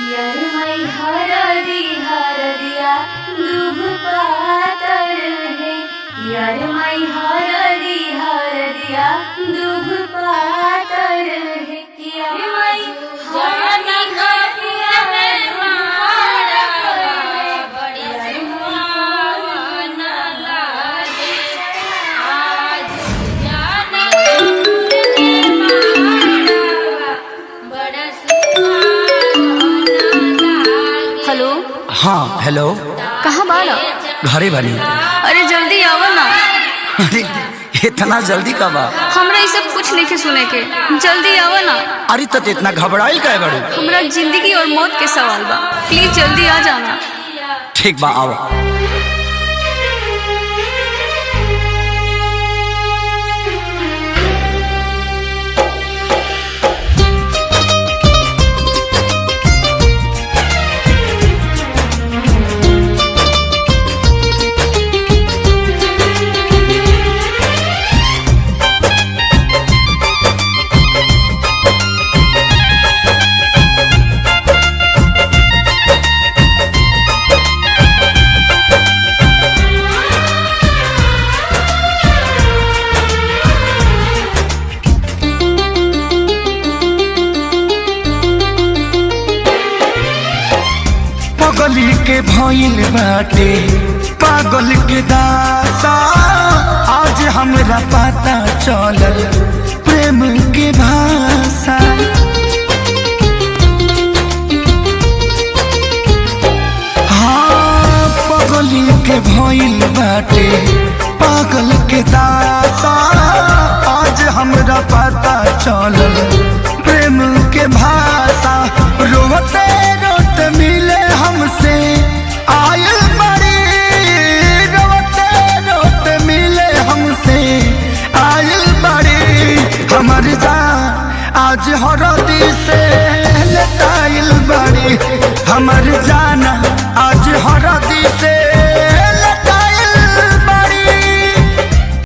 यरमई हरदिया दुभ पातर है। यरमई हरदिया दुभ पातर है। यरमई हेलो। हाँ हेलो। कहाँ बाड़ा? घरे बनी। अरे जल्दी आओ ना। अरे इतना जल्दी कब आ? हमरा ये सब कुछ नहीं सुने के, जल्दी आओ ना। अरे तो इतना घबराइल काहे बड़ू? हमरा जिंदगी और मौत के सवाल बा, प्लीज जल्दी आ जाना। ठीक बा आओ। पगली के भइल बाटे पागल के दासा, आज हमरा पता चलल प्रेम के भाषा। हाँ पगली के भइल बाटे पागल के दासा, आज हमरा पता चलल प्रेम के भाषा। रोते रोते मिले हमसे आयल बड़ी, रोते रोते मिले हमसे आयल बड़ी। हमर जान आज हरदी से लटाइल बड़ी, हमर जान